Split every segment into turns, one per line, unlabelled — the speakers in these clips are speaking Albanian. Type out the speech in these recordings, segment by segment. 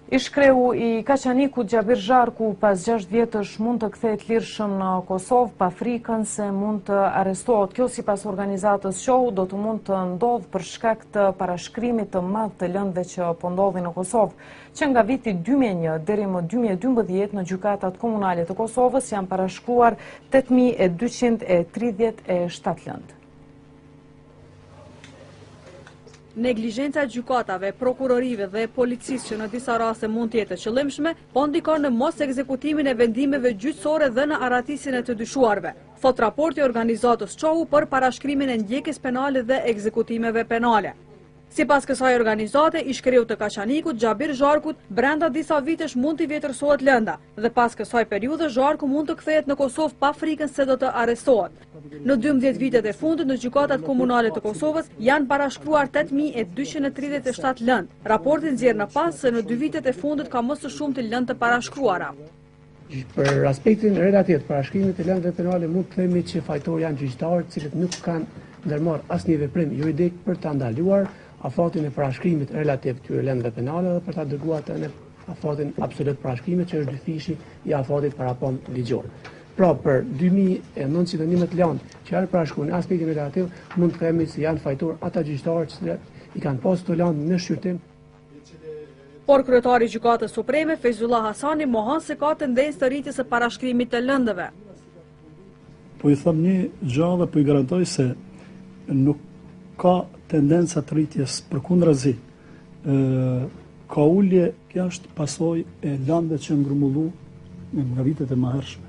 Ish kreu I Kaçanikut Gjabir Zharku pas 6 vjetësh mund të kthehet lirshëm në Kosovë pa frikën se mund të arrestohet. Kjo sipas organizatës show do të mund të ndodhë për shkak të parashkrimit të madh të lëndëve që po ndodhin në Kosovë, që nga viti 2001 deri më 2012 në gjykatat komunale të Kosovës janë parashkruar 8237 lëndë.
Neglizhenca e gjykatave, prokurorive dhe policisë që në disa raste mund të jetë e qëllimshme, po ndikon në mos ekzekutimin e vendimeve gjyqësore dhe në aratisin e të dyshuarve, thot raporti I organizatës show për parashkrimin e ndjekjes penale dhe ekzekutimeve penale. Sipas kësaj organizate, ish kreu të Kaçanikut Gjabir Zharkut brenda disa vitesh mund t'i vjetërsohet lënda dhe pas kësaj periudhe Zharku mund të kthehet në Kosovë pa frikën se do të arrestohet. Në 12 vitet e fundit në gjykatat komunale të Kosovës janë parashkruar 8237 lëndë. Raporti nxjerr në pas se në 2 vitet e fundit ka më së shumti lëndë të parashkruara.
Për aspektin relativ të parashkrimit të lëndëve penale mund të themi që fajtorë janë gjyqtarë, të cilët nuk kanë ndërmarrë asnjë veprim juridik për ta ndaluar afatin e parashkrimit relativ këtyre lëndëve penale dhe për ta dërguar atë në afatin absolut parashkrimit që është dyfishi I afatit parapon ligjor. Pra për 2911 lëndë që janë parashkruar në aspektin relativ mund të themi se janë fajtorë ata gjyqtarë që I kanë pasur të lëndë në shqyrtim.
Por kryetari I Gjykatës Supreme Feyzullah Hasani mohon se ka tendencë të rritjes së parashkrimit të lëndëve.
Po I them një gjë dhe po I garantoj se nuk ka tendenca të rritjes, përkundrazi. Ka ulje, kjo është pasojë e lëndëve që ngrumullu nga vitet e mëhershme.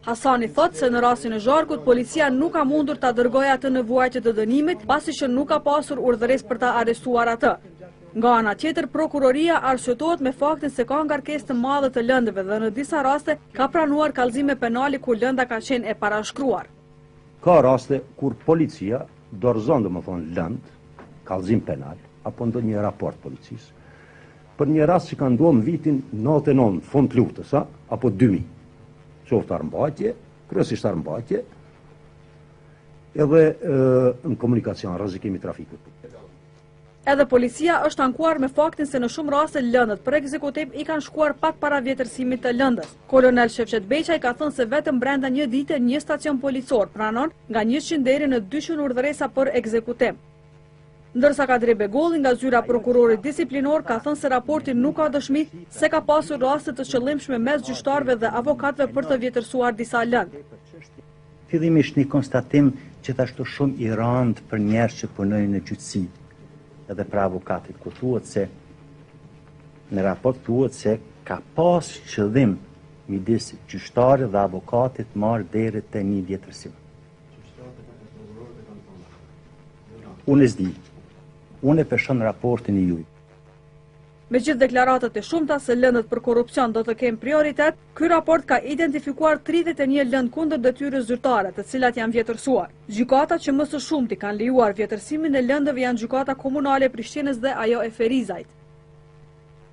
Hasani thot se në rastin e Zharkut, policia nuk ka mundur ta dërgojë atë në vuajtje të dënimit, pasi që nuk ka pasur urdhëresë për ta arrestuar atë. Nga ana tjetër, prokuroria arsyetohet me faktin se ka ngarkesë të madhe të lëndëve dhe në disa raste ka pranuar kallëzime penale ku lënda ka qenë e parashkruar.
Ka raste kur policia dorëzon domethënë lëndë, kallëzim penal apo ndonjë raport policisë. Për një rast që ka ndodhur në vitin 99 fund luftës, apo 2000. Qoftë armbajtje, kryesisht armbajtje, edhe në komunikacion, rrezikimi I trafikut.
Edhe policia është ankuar me faktin se në shumë raste lëndët për ekzekutim I kanë shkuar pak para vjetërsimit të lëndës. Kolonel Shefqet Beqaj ka thënë se vetëm brenda një dite një stacion policor pranon nga 100 deri në 200 urdhëresa për ekzekutim. Ndërsa Kadri Begolli nga zyra prokurorit disiplinor ka thënë se raporti nuk ka dëshmi se ka pasur raste të qëllimshme mes gjyqtarëve dhe avokatëve për të vjetërsuar disa lëndë.
Fillimisht një konstatim gjithashtu shumë I rëndë për njerëz që punojnë në gjyqësi, edhe për avokatit, ku thuhet se në raport thuhet se ka pas qëllim midis gjyqtarit dhe avokatit marrë deri te një vjetërsim. Unë s'di. Unë e peshon raportin I juj.
Me gjithë deklaratat e shumta se lëndët për korrupsion do të kenë prioritet, ky raport ka identifikuar 31 lëndë kundër detyrës zyrtare, të cilat janë vjetërsuar. Gjykata që më së shumti kanë lejuar vjetërsimin e lëndëve janë gjykata komunale e Prishtinës dhe ajo e Ferizajt.